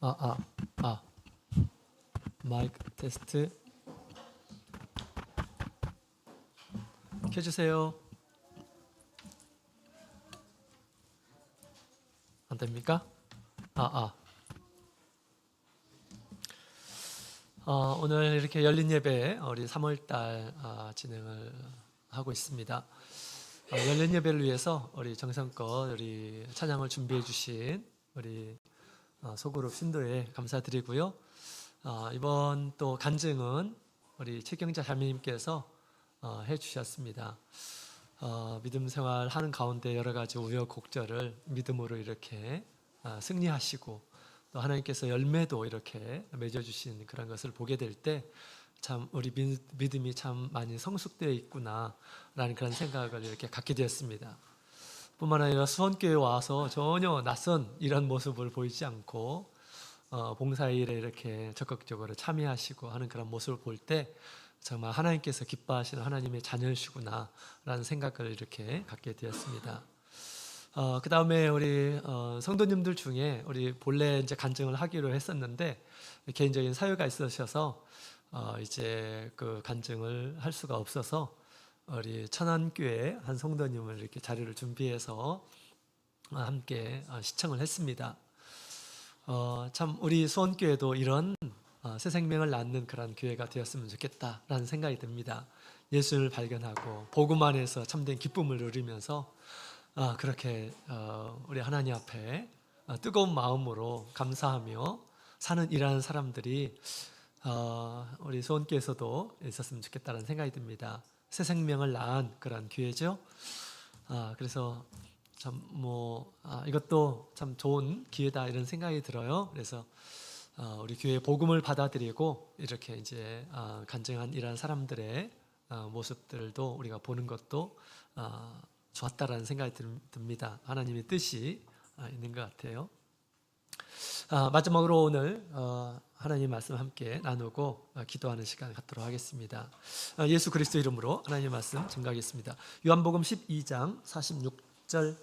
아, 아, 아. 마이크 테스트 켜주세요. 안 됩니까? 오늘 이렇게 열린 예배 우리 3월달 진행을 하고 있습니다. 열린 예배를 위해서 우리 정성껏 우리 찬양을 준비해 주신 우리 소그룹 신도에 감사드리고요. 이번 또 간증은 우리 최경자 자매님께서 해주셨습니다. 믿음 생활 하는 가운데 여러 가지 우여곡절을 믿음으로 이렇게 승리하시고 또 하나님께서 열매도 이렇게 맺어주신 그런 것을 보게 될 때 참 우리 믿음이 참 많이 성숙되어 있구나라는 그런 생각을 이렇게 갖게 되었습니다. 뿐만 아니라 수원교회에 와서 전혀 낯선 이런 모습을 보이지 않고 봉사일에 이렇게 적극적으로 참여하시고 하는 그런 모습을 볼 때 정말 하나님께서 기뻐하시는 하나님의 자녀이시구나 라는 생각을 이렇게 갖게 되었습니다. 그 다음에 우리 성도님들 중에 우리 본래 이제 간증을 하기로 했었는데 개인적인 사유가 있으셔서 이제 그 간증을 할 수가 없어서 우리 천안교회 한 성도님을 이렇게 자리를 준비해서 함께 시청을 했습니다. 참 우리 수원교회도 이런 새 생명을 낳는 그런 교회가 되었으면 좋겠다라는 생각이 듭니다. 예수를 발견하고 복음 안에서 참된 기쁨을 누리면서 그렇게 우리 하나님 앞에 뜨거운 마음으로 감사하며 사는 일하는 사람들이 우리 수원교회에서도 있었으면 좋겠다는 생각이 듭니다. 새 생명을 낳은 그런 교회죠. 그래서 참 이것도 참 좋은 기회다 이런 생각이 들어요. 그래서 우리 교회 복음을 받아들이고 이렇게 이제 간증한 이런 사람들의 모습들도 우리가 보는 것도 좋았다라는 생각이 듭니다. 하나님의 뜻이 있는 것 같아요. 마지막으로 오늘 하나님 말씀 함께 나누고 기도하는 시간 갖도록 하겠습니다. 예수 그리스도 이름으로 하나님 말씀 증거하겠습니다. 요한복음 12장 46절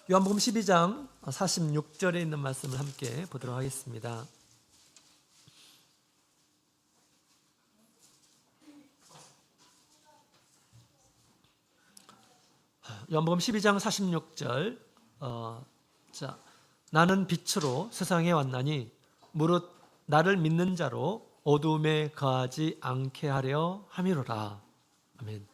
요한복음 12장 46절에 있는 말씀을 함께 보도록 하겠습니다. 요한복음 12장 46절 나는 빛으로 세상에 왔나니 무릇 나를 믿는 자로 어둠에 거하지 않게 하려 함이로라. 아멘.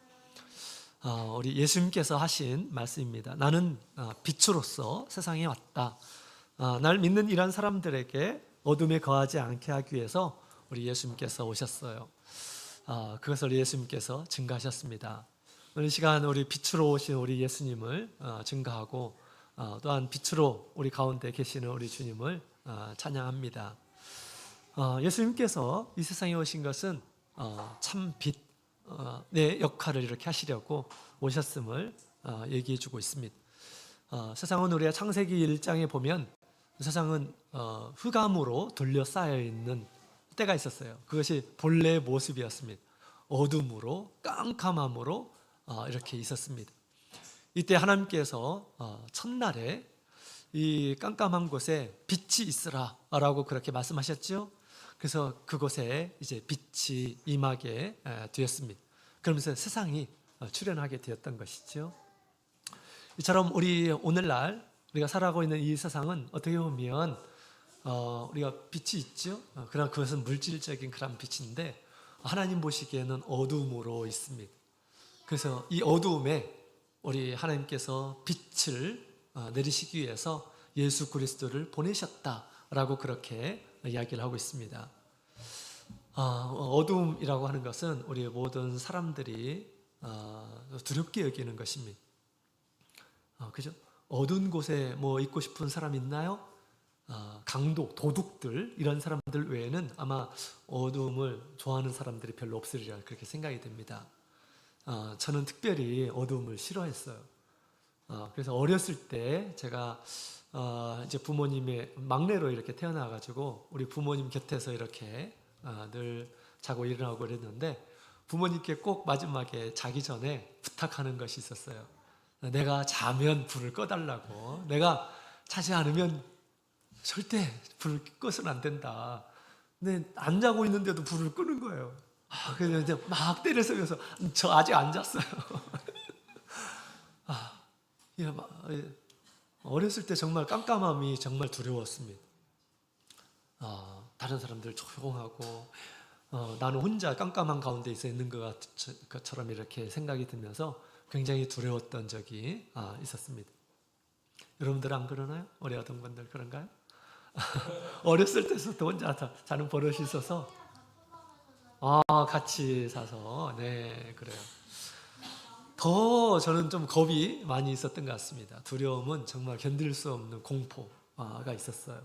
우리 예수님께서 하신 말씀입니다. 나는 빛으로서 세상에 왔다. 날 믿는 이런 사람들에게 어둠에 거하지 않게 하기 위해서 우리 예수님께서 오셨어요. 그것을 예수님께서 증거하셨습니다. 오늘 시간 우리 빛으로 오신 우리 예수님을 증거하고 또한 빛으로 우리 가운데 계시는 우리 주님을 찬양합니다. 예수님께서 이 세상에 오신 것은 참 빛, 내 역할을 이렇게 하시려고 오셨음을 얘기해 주고 있습니다. 세상은 우리가 창세기 1장에 보면 세상은 흑암으로 둘러싸여 있는 때가 있었어요. 그것이 본래의 모습이었습니다. 어둠으로 깜깜함으로 이렇게 있었습니다. 이때 하나님께서 첫날에 이 깜깜한 곳에 빛이 있으라 라고 그렇게 말씀하셨죠. 그래서 그곳에 이제 빛이 임하게 되었습니다. 그러면서 세상이 출현하게 되었던 것이죠. 이처럼 우리 오늘날 우리가 살아가고 있는 이 세상은 어떻게 보면 우리가 빛이 있죠. 그러나 그것은 물질적인 그런 빛인데 하나님 보시기에는 어둠으로 있습니다. 그래서 이 어두움에 우리 하나님께서 빛을 내리시기 위해서 예수 그리스도를 보내셨다라고 그렇게 이야기를 하고 있습니다. 어두움이라고 하는 것은 우리 모든 사람들이 두렵게 여기는 것입니다. 그죠? 어두운 곳에 있고 싶은 사람 있나요? 강도, 도둑들 이런 사람들 외에는 아마 어두움을 좋아하는 사람들이 별로 없으리라 그렇게 생각이 됩니다. 저는 특별히 어두움을 싫어했어요. 그래서 어렸을 때 제가 이제 부모님의 막내로 이렇게 태어나가지고 우리 부모님 곁에서 이렇게 늘 자고 일어나고 그랬는데 부모님께 꼭 마지막에 자기 전에 부탁하는 것이 있었어요. 내가 자면 불을 꺼달라고. 내가 자지 않으면 절대 불을 꺼서는 안 된다. 근데 안 자고 있는데도 불을 끄는 거예요. 그래서 이제 막 때려서면서 저 아직 안 잤어요. 어렸을 때 정말 깜깜함이 정말 두려웠습니다. 다른 사람들 조용하고 나는 혼자 깜깜한 가운데 있는 것처럼 이렇게 생각이 들면서 굉장히 두려웠던 적이 있었습니다. 여러분들 안 그러나요? 우리 아동분들 그런가요? 어렸을 때부터 혼자 자는 버릇이 있어서 같이 사서 네 그래요. 더 저는 좀 겁이 많이 있었던 것 같습니다. 두려움은 정말 견딜 수 없는 공포가 있었어요.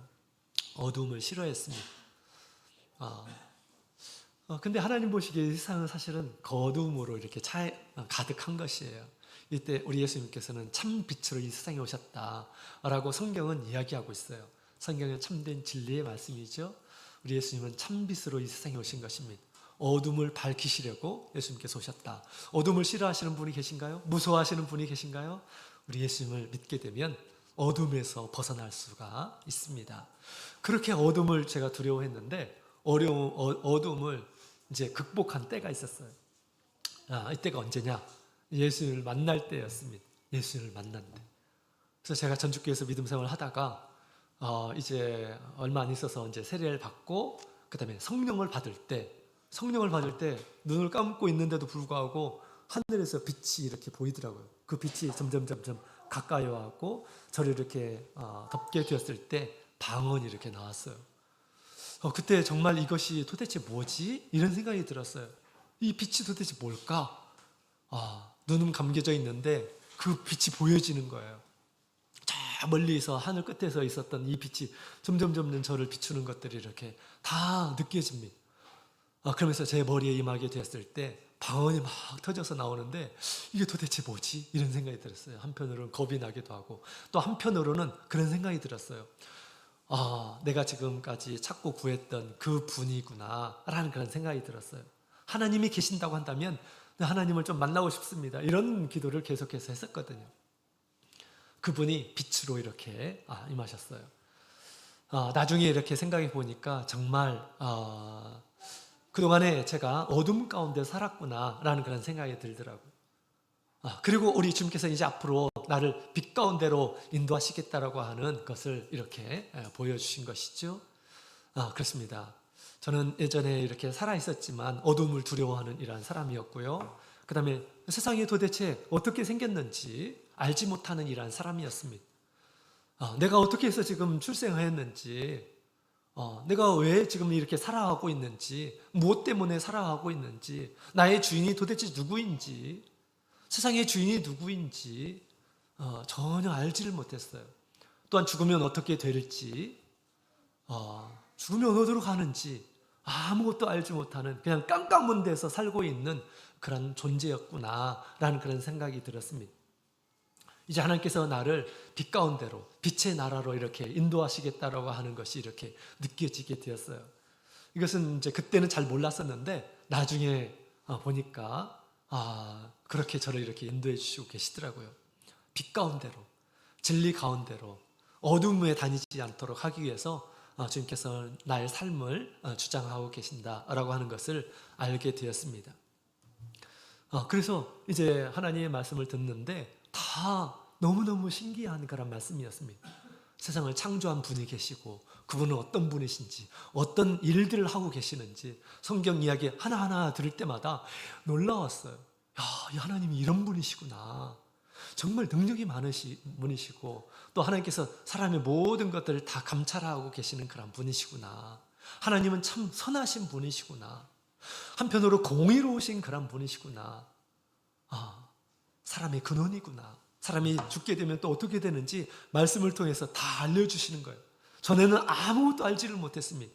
어둠을 싫어했습니다. 근데 하나님 보시기에 이 세상은 사실은 거둠으로 이렇게 가득한 것이에요. 이때 우리 예수님께서는 참 빛으로 이 세상에 오셨다라고 성경은 이야기하고 있어요. 성경은 참된 진리의 말씀이죠. 우리 예수님은 참 빛으로 이 세상에 오신 것입니다. 어둠을 밝히시려고 예수님께서 오셨다. 어둠을 싫어하시는 분이 계신가요? 무서워하시는 분이 계신가요? 우리 예수님을 믿게 되면 어둠에서 벗어날 수가 있습니다. 그렇게 어둠을 제가 두려워했는데 어둠을 이제 극복한 때가 있었어요. 이때가 언제냐? 예수님을 만날 때였습니다. 예수님을 만난 때. 그래서 제가 전주교회에서 믿음 생활을 하다가 이제 얼마 안 있어서 이제 세례를 받고 그다음에 성령을 받을 때 눈을 감고 있는데도 불구하고 하늘에서 빛이 이렇게 보이더라고요. 그 빛이 점점 가까이 와고 저를 이렇게 덮게 되었을 때 방언이 이렇게 나왔어요. 그때 정말 이것이 도대체 뭐지? 이런 생각이 들었어요. 이 빛이 도대체 뭘까? 눈은 감겨져 있는데 그 빛이 보여지는 거예요. 저 멀리서 하늘 끝에서 있었던 이 빛이 점점 저를 비추는 것들이 이렇게 다 느껴집니다. 그러면서 제 머리에 임하게 되었을 때 방언이 막 터져서 나오는데 이게 도대체 뭐지? 이런 생각이 들었어요. 한편으로는 겁이 나기도 하고 또 한편으로는 그런 생각이 들었어요. 내가 지금까지 찾고 구했던 그 분이구나 라는 그런 생각이 들었어요. 하나님이 계신다고 한다면 하나님을 좀 만나고 싶습니다. 이런 기도를 계속해서 했었거든요. 그분이 빛으로 이렇게 임하셨어요. 나중에 이렇게 생각해 보니까 정말 그동안에 제가 어둠 가운데 살았구나라는 그런 생각이 들더라고요. 그리고 우리 주님께서 이제 앞으로 나를 빛 가운데로 인도하시겠다라고 하는 것을 이렇게 보여주신 것이죠. 그렇습니다. 저는 예전에 이렇게 살아 있었지만 어둠을 두려워하는 이러한 사람이었고요. 그 다음에 세상이 도대체 어떻게 생겼는지 알지 못하는 이러한 사람이었습니다. 내가 어떻게 해서 지금 출생하였는지, 내가 왜 지금 이렇게 살아가고 있는지, 무엇 때문에 살아가고 있는지, 나의 주인이 도대체 누구인지, 세상의 주인이 누구인지 전혀 알지를 못했어요. 또한 죽으면 어떻게 될지, 죽으면 어디로 가는지 아무것도 알지 못하는 그냥 깜깜한 데서 살고 있는 그런 존재였구나라는 그런 생각이 들었습니다. 이제 하나님께서 나를 빛 가운데로 빛의 나라로 이렇게 인도하시겠다라고 하는 것이 이렇게 느껴지게 되었어요. 이것은 이제 그때는 잘 몰랐었는데 나중에 보니까 그렇게 저를 이렇게 인도해 주시고 계시더라고요. 빛 가운데로, 진리 가운데로 어둠에 다니지 않도록 하기 위해서 주님께서 나의 삶을 주장하고 계신다라고 하는 것을 알게 되었습니다. 그래서 이제 하나님의 말씀을 듣는데 다 너무너무 신기한 그런 말씀이었습니다. 세상을 창조한 분이 계시고 그분은 어떤 분이신지 어떤 일들을 하고 계시는지 성경 이야기 하나하나 들을 때마다 놀라웠어요. 이 하나님이 이런 분이시구나. 정말 능력이 많으신 분이시고 또 하나님께서 사람의 모든 것들을 다 감찰하고 계시는 그런 분이시구나. 하나님은 참 선하신 분이시구나. 한편으로 공의로우신 그런 분이시구나. 사람의 근원이구나. 사람이 죽게 되면 또 어떻게 되는지 말씀을 통해서 다 알려주시는 거예요. 전에는 아무것도 알지를 못했습니다.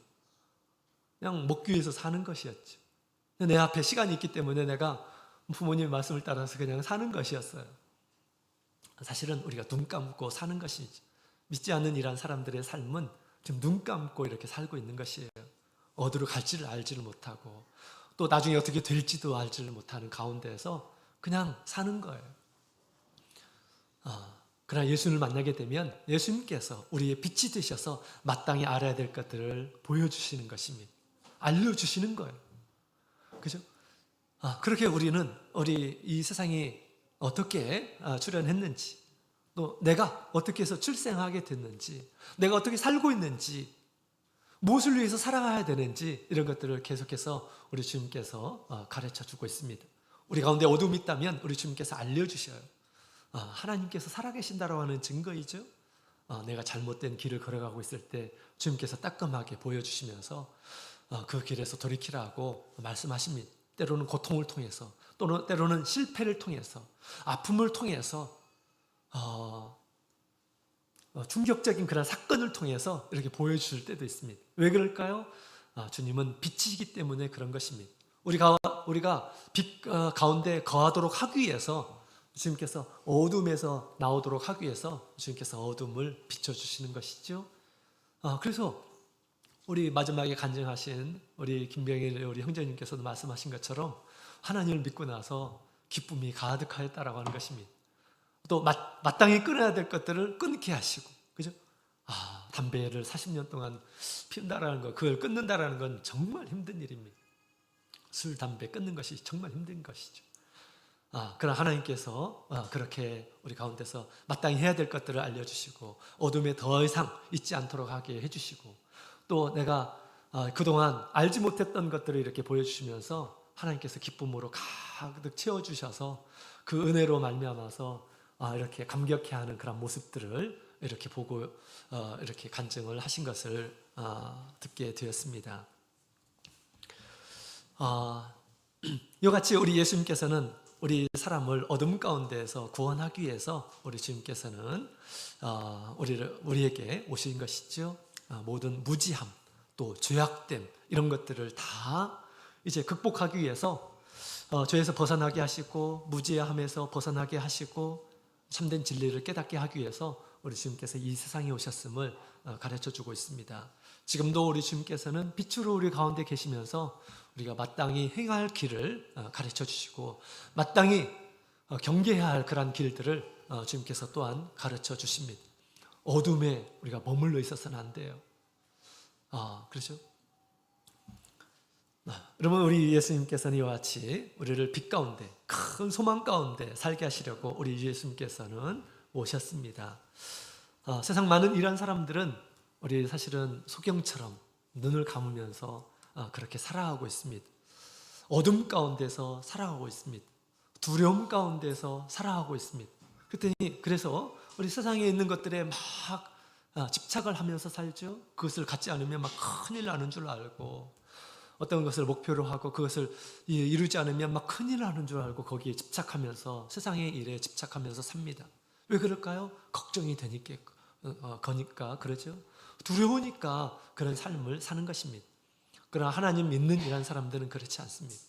그냥 먹기 위해서 사는 것이었죠. 내 앞에 시간이 있기 때문에 내가 부모님의 말씀을 따라서 그냥 사는 것이었어요. 사실은 우리가 눈 감고 사는 것이지. 믿지 않는 이러한 사람들의 삶은 지금 눈 감고 이렇게 살고 있는 것이에요. 어디로 갈지를 알지를 못하고 또 나중에 어떻게 될지도 알지를 못하는 가운데에서 그냥 사는 거예요. 그러나 예수님을 만나게 되면 예수님께서 우리의 빛이 되셔서 마땅히 알아야 될 것들을 보여주시는 것입니다. 알려주시는 거예요. 그죠? 그렇게 우리는 우리 이 세상에 어떻게 출현했는지, 또 내가 어떻게 해서 출생하게 됐는지, 내가 어떻게 살고 있는지, 무엇을 위해서 살아가야 되는지, 이런 것들을 계속해서 우리 주님께서 가르쳐 주고 있습니다. 우리 가운데 어둠이 있다면 우리 주님께서 알려주셔요. 하나님께서 살아계신다고 하는 증거이죠. 내가 잘못된 길을 걸어가고 있을 때 주님께서 따끔하게 보여주시면서 그 길에서 돌이키라고 말씀하십니다. 때로는 고통을 통해서, 또는 때로는 실패를 통해서, 아픔을 통해서, 충격적인 그런 사건을 통해서 이렇게 보여주실 때도 있습니다. 왜 그럴까요? 주님은 빛이시기 때문에 그런 것입니다. 우리가 빛 가운데 거하도록 하기 위해서 주님께서 어둠에서 나오도록 하기 위해서 주님께서 어둠을 비춰주시는 것이죠. 그래서 우리 마지막에 간증하신 우리 김병일 우리 형제님께서도 말씀하신 것처럼 하나님을 믿고 나서 기쁨이 가득하였다라고 하는 것입니다. 또 마땅히 끊어야 될 것들을 끊게 하시고, 그죠? 담배를 40년 동안 피운다라는 거, 그걸 끊는다라는 건 정말 힘든 일입니다. 술, 담배 끊는 것이 정말 힘든 것이죠. 그러나 하나님께서 그렇게 우리 가운데서 마땅히 해야 될 것들을 알려주시고, 어둠에 더 이상 있지 않도록 하게 해주시고, 또 내가 그동안 알지 못했던 것들을 이렇게 보여주시면서 하나님께서 기쁨으로 가득 채워주셔서 그 은혜로 말미암아서 이렇게 감격해하는 그런 모습들을 이렇게 보고 이렇게 간증을 하신 것을 듣게 되었습니다. 이와 같이 우리 예수님께서는 우리 사람을 어둠 가운데에서 구원하기 위해서 우리 주님께서는 우리에게 오신 것이죠. 모든 무지함, 또 죄악됨, 이런 것들을 다 이제 극복하기 위해서 죄에서 벗어나게 하시고, 무지함에서 벗어나게 하시고, 참된 진리를 깨닫게 하기 위해서 우리 주님께서 이 세상에 오셨음을 가르쳐 주고 있습니다. 지금도 우리 주님께서는 빛으로 우리 가운데 계시면서 우리가 마땅히 행할 길을 가르쳐 주시고, 마땅히 경계해야 할 그런 길들을 주님께서 또한 가르쳐 주십니다. 어둠에 우리가 머물러 있어서는 안 돼요. 그렇죠? 여러분, 우리 예수님께서는 이와 같이 우리를 빛 가운데, 큰 소망 가운데 살게 하시려고 우리 예수님께서는 오셨습니다. 세상 많은 이런 사람들은 우리 사실은 소경처럼 눈을 감으면서 그렇게 살아가고 있습니다. 어둠 가운데서 살아가고 있습니다. 두려움 가운데서 살아가고 있습니다. 그래서 우리 세상에 있는 것들에 막 집착을 하면서 살죠. 그것을 갖지 않으면 막 큰일 나는 줄 알고, 어떤 것을 목표로 하고 그것을 이루지 않으면 막 큰일 나는 줄 알고 거기에 집착하면서 세상의 일에 집착하면서 삽니다. 왜 그럴까요? 걱정이 되니까, 거니까 그러죠. 두려우니까 그런 삶을 사는 것입니다. 그러나 하나님 믿는 이런 사람들은 그렇지 않습니다.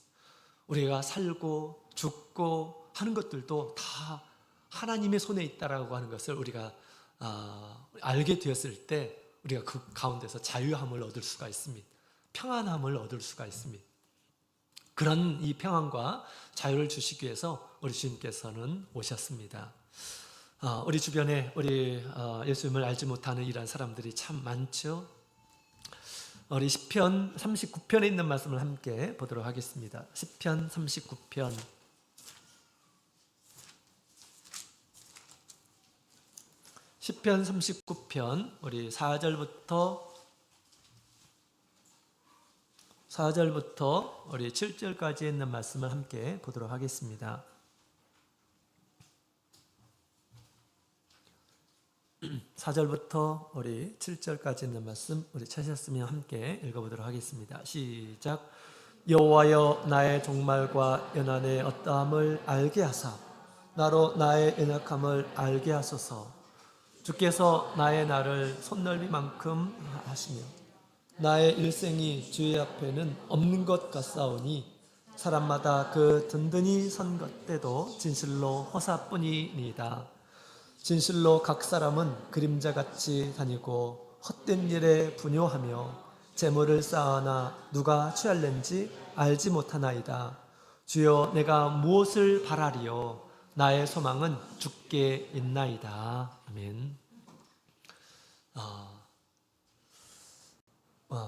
우리가 살고 죽고 하는 것들도 다 하나님의 손에 있다라고 하는 것을 우리가 알게 되었을 때 우리가 그 가운데서 자유함을 얻을 수가 있습니다. 평안함을 얻을 수가 있습니다. 그런 이 평안과 자유를 주시기 위해서 우리 주님께서는 오셨습니다. 우리 주변에 우리 예수님을 알지 못하는 이런 사람들이 참 많죠. 우리 시편 39편에 있는 말씀을 함께 보도록 하겠습니다. 시편 39편. 시편 39편 우리 4절부터 우리 7절까지 있는 말씀을 함께 보도록 하겠습니다. 4절부터 우리 7절까지 있는 말씀 우리 찾으셨으면 함께 읽어보도록 하겠습니다. 시작. 여호와여, 나의 종말과 연한의 어떠함을 알게 하사 나로 나의 연약함을 알게 하소서. 주께서 나의 날을 손넓이만큼 하시며 나의 일생이 주의 앞에는 없는 것 같사오니 사람마다 그 든든히 선 것 때도 진실로 허사뿐이니이다. 진실로 각 사람은 그림자같이 다니고 헛된 일에 분요하며 재물을 쌓아나 누가 취할는지 알지 못하나이다. 주여 내가 무엇을 바라리요? 나의 소망은 주께 있나이다. 아멘.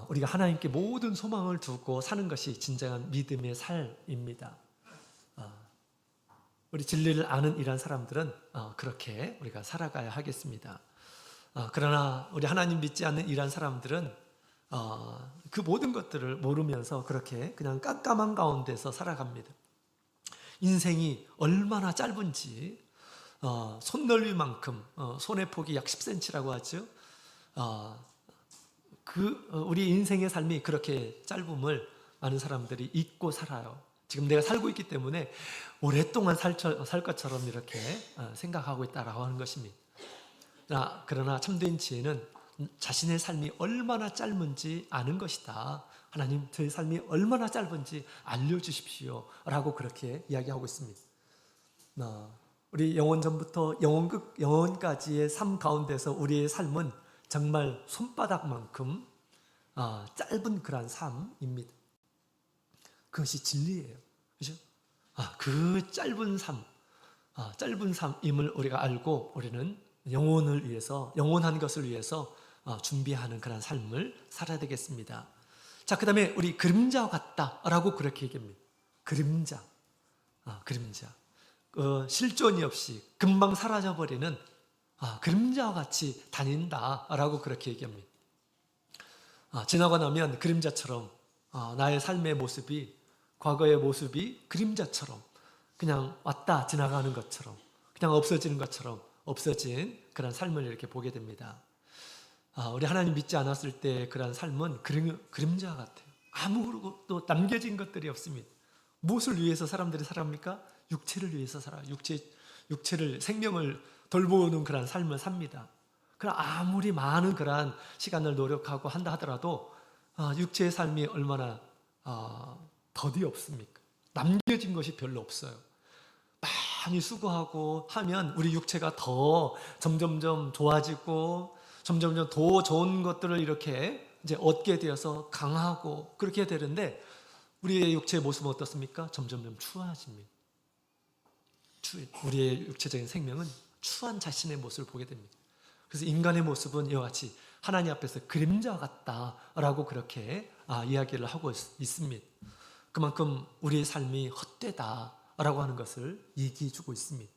우리가 하나님께 모든 소망을 두고 사는 것이 진정한 믿음의 삶입니다. 우리 진리를 아는 이런 사람들은 그렇게 우리가 살아가야 하겠습니다. 그러나 우리 하나님 믿지 않는 이런 사람들은 그 모든 것들을 모르면서 그렇게 그냥 깜깜한 가운데서 살아갑니다. 인생이 얼마나 짧은지 손널리만큼 손의 폭이 약 10cm라고 하죠. 우리 인생의 삶이 그렇게 짧음을 많은 사람들이 잊고 살아요. 지금 내가 살고 있기 때문에 오랫동안 살 것처럼 이렇게 생각하고 있다라고 하는 것입니다. 그러나 참된 지혜는 자신의 삶이 얼마나 짧은지 아는 것이다. 하나님, 저의 삶이 얼마나 짧은지 알려주십시오 라고 그렇게 이야기하고 있습니다. 우리 영원 전부터 영원까지의 삶 가운데서 우리의 삶은 정말 손바닥만큼 짧은 그러한 삶입니다. 그것이 진리예요. 그죠? 그 짧은 삶임을 우리가 알고 우리는 영혼을 위해서, 영원한 것을 위해서 준비하는 그런 삶을 살아야 되겠습니다. 자, 그 다음에 우리 그림자와 같다라고 그렇게 얘기합니다. 그림자. 실존이 없이 금방 사라져버리는 그림자와 같이 다닌다라고 그렇게 얘기합니다. 지나고 나면 그림자처럼 나의 삶의 모습이, 과거의 모습이 그림자처럼 그냥 왔다 지나가는 것처럼, 그냥 없어지는 것처럼 없어진 그런 삶을 이렇게 보게 됩니다. 우리 하나님 믿지 않았을 때 그런 삶은 그림자 같아요. 아무것도 남겨진 것들이 없습니다. 무엇을 위해서 사람들이 살아갑니까? 육체를 위해서 살아요. 육체를, 생명을 돌보는 그런 삶을 삽니다. 그러나 아무리 많은 그런 시간을 노력하고 한다 하더라도 육체의 삶이 얼마나 더디 없습니까? 남겨진 것이 별로 없어요. 많이 수고하고 하면 우리 육체가 더 점점점 좋아지고 점점점 더 좋은 것들을 이렇게 이제 얻게 되어서 강하고 그렇게 되는데, 우리의 육체의 모습은 어떻습니까? 점점점 추워집니다. 우리의 육체적인 생명은 추한 자신의 모습을 보게 됩니다. 그래서 인간의 모습은 이와 같이 하나님 앞에서 그림자와 같다라고 그렇게 이야기를 하고 있습니다. 그만큼 우리의 삶이 헛되다라고 하는 것을 얘기해 주고 있습니다.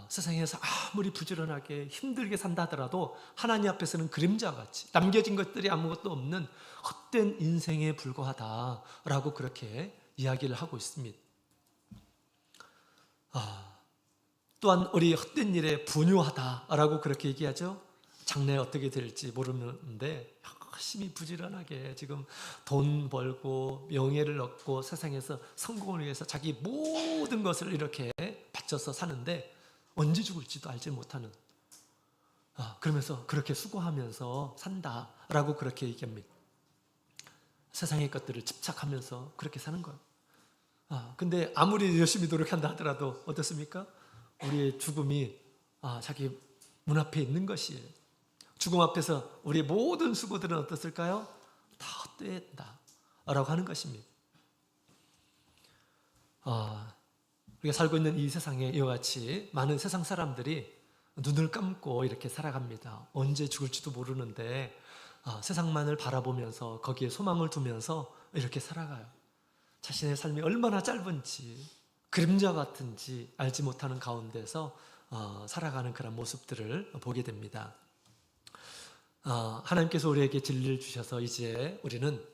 세상에서 아무리 부지런하게 힘들게 산다 하더라도 하나님 앞에서는 그림자와 같이 남겨진 것들이 아무것도 없는 헛된 인생에 불과하다라고 그렇게 이야기를 하고 있습니다. 또한 우리 헛된 일에 분유하다라고 그렇게 얘기하죠. 장래에 어떻게 될지 모르는데 열심히 부지런하게 지금 돈 벌고 명예를 얻고 세상에서 성공을 위해서 자기 모든 것을 이렇게 바쳐서 사는데 언제 죽을지도 알지 못하는, 그러면서 그렇게 수고하면서 산다라고 그렇게 얘기합니다. 세상의 것들을 집착하면서 그렇게 사는 거예요. 근데 아무리 열심히 노력한다 하더라도 어떻습니까? 우리의 죽음이 자기 문 앞에 있는 것이에요. 죽음 앞에서 우리의 모든 수고들은 어떻을까요? 다 헛되다 라고 하는 것입니다. 우리가 살고 있는 이 세상에 이와 같이 많은 세상 사람들이 눈을 감고 이렇게 살아갑니다. 언제 죽을지도 모르는데 세상만을 바라보면서 거기에 소망을 두면서 이렇게 살아가요. 자신의 삶이 얼마나 짧은지, 그림자 같은지 알지 못하는 가운데서 살아가는 그런 모습들을 보게 됩니다. 하나님께서 우리에게 진리를 주셔서 이제 우리는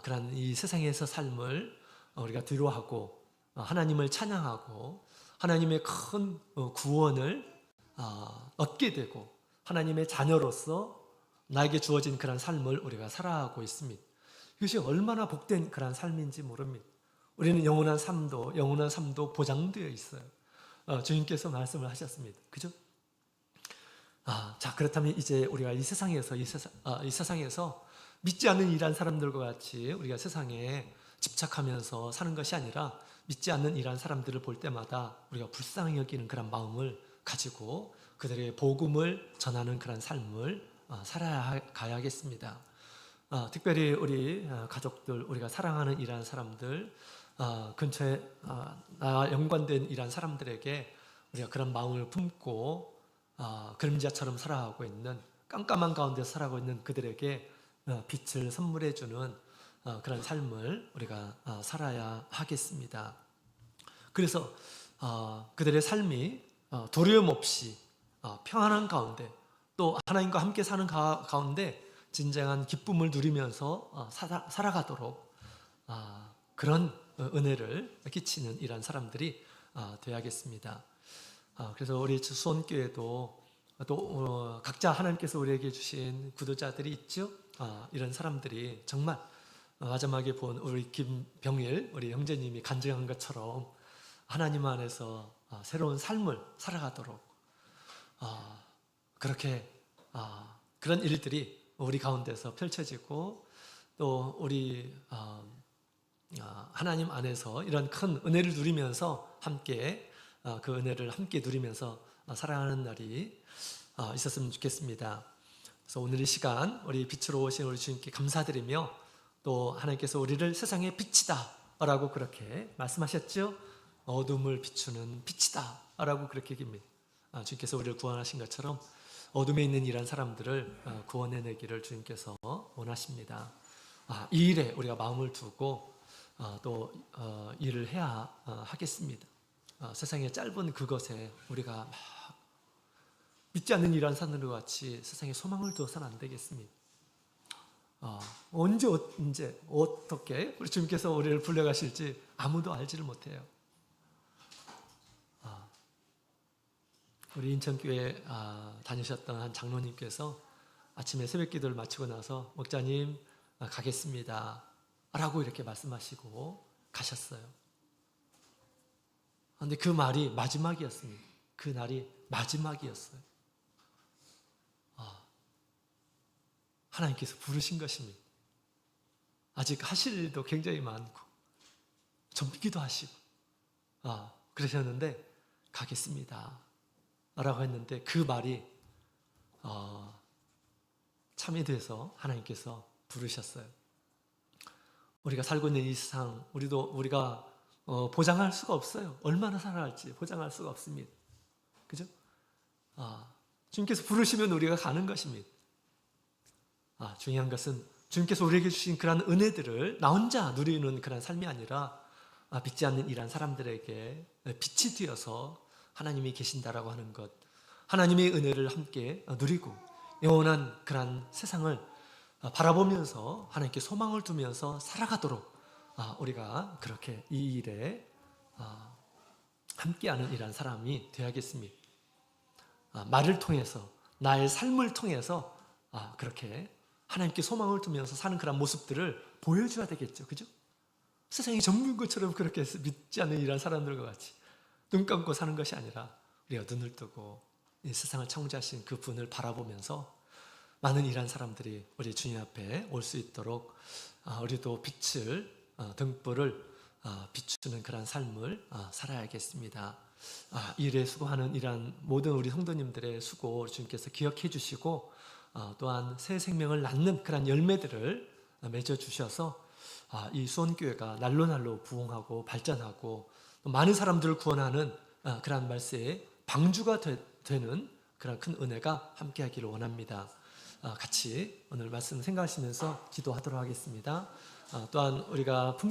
그런 이 세상에서 삶을 우리가 뒤로하고 하나님을 찬양하고 하나님의 큰 구원을 얻게 되고 하나님의 자녀로서 나에게 주어진 그런 삶을 우리가 살아가고 있습니다. 이것이 얼마나 복된 그런 삶인지 모릅니다. 우리는 영원한 삶도 보장되어 있어요. 주님께서 말씀을 하셨습니다. 그죠? 자, 그렇다면 이제 우리가 이 세상에서 믿지 않는 이러한 사람들과 같이 우리가 세상에 집착하면서 사는 것이 아니라 믿지 않는 이러한 사람들을 볼 때마다 우리가 불쌍히 여기는 그런 마음을 가지고 그들의 복음을 전하는 그런 삶을 살아가야겠습니다. 특별히 우리 가족들, 우리가 사랑하는 이러한 사람들, 근처에 나와 연관된 이러한 사람들에게 우리가 그런 마음을 품고 그림자처럼 살아가고 있는, 깜깜한 가운데 살아가고 있는 그들에게 빛을 선물해 주는 그런 삶을 우리가 살아야 하겠습니다. 그래서 그들의 삶이 두려움 없이 평안한 가운데, 또 하나님과 함께 사는 가운데 진정한 기쁨을 누리면서 살아가도록 그런 은혜를 끼치는 이러한 사람들이 되어야겠습니다. 그래서 우리 수원교회도 또 각자 하나님께서 우리에게 주신 구도자들이 있죠. 이런 사람들이 정말 마지막에 본 우리 김병일 우리 형제님이 간증한 것처럼 하나님 안에서 새로운 삶을 살아가도록 그렇게 그런 일들이 우리 가운데서 펼쳐지고, 또 우리 하나님 안에서 이런 큰 은혜를 누리면서 함께 그 은혜를 함께 누리면서 살아가는 날이 있었으면 좋겠습니다. 그래서 오늘 이 시간 우리 빛으로 오신 우리 주님께 감사드리며, 또 하나님께서 우리를 세상의 빛이다 라고 그렇게 말씀하셨죠. 어둠을 비추는 빛이다 라고 그렇게 얘기합니다. 주님께서 우리를 구원하신 것처럼 어둠에 있는 이런 사람들을 구원해내기를 주님께서 원하십니다. 이 일에 우리가 마음을 두고 또 일을 해야 하겠습니다. 세상의 짧은 그것에 우리가 막 믿지 않는 이러한 사람들과 같이 세상에 소망을 두어서는 안 되겠습니다. 언제 어떻게 우리 주님께서 우리를 불러가실지 아무도 알지를 못해요. 우리 인천교회 다니셨던 한 장로님께서 아침에 새벽 기도를 마치고 나서 목자님 가겠습니다 라고 이렇게 말씀하시고 가셨어요. 그런데 그 말이 마지막이었습니다. 그 날이 마지막이었어요. 하나님께서 부르신 것입니다. 아직 하실 일도 굉장히 많고 전기도 하시고 그러셨는데 가겠습니다 라고 했는데, 그 말이 참이 돼서 하나님께서 부르셨어요. 우리가 살고 있는 이 세상, 우리가 보장할 수가 없어요. 얼마나 살아갈지 보장할 수가 없습니다. 그죠? 주님께서 부르시면 우리가 가는 것입니다. 중요한 것은 주님께서 우리에게 주신 그런 은혜들을 나 혼자 누리는 그런 삶이 아니라 믿지 않는 이러한 사람들에게 빛이 되어서 하나님이 계신다라고 하는 것, 하나님의 은혜를 함께 누리고 영원한 그런 세상을 바라보면서 하나님께 소망을 두면서 살아가도록 우리가 그렇게 이 일에 함께하는 이러한 사람이 되어야겠습니다. 말을 통해서, 나의 삶을 통해서 그렇게 하나님께 소망을 두면서 사는 그런 모습들을 보여줘야 되겠죠. 그죠? 세상이 전부인 것처럼 그렇게 믿지 않는 이러한 사람들과 같이 눈 감고 사는 것이 아니라 우리가 눈을 뜨고 이 세상을 창조하신 그 분을 바라보면서 많은 이러한 사람들이 우리 주님 앞에 올 수 있도록 우리도 빛을, 등불을 비추는 그런 삶을 살아야겠습니다. 이 일에 수고하는 이러한 모든 우리 성도님들의 수고 주님께서 기억해 주시고, 또한 새 생명을 낳는 그런 열매들을 맺어 주셔서 이 수원교회가 날로 부흥하고 발전하고 많은 사람들을 구원하는 그런 말세의 방주가 되는 그런 큰 은혜가 함께하기를 원합니다. 같이 오늘 말씀 생각하시면서 기도하도록 하겠습니다. 또한 우리가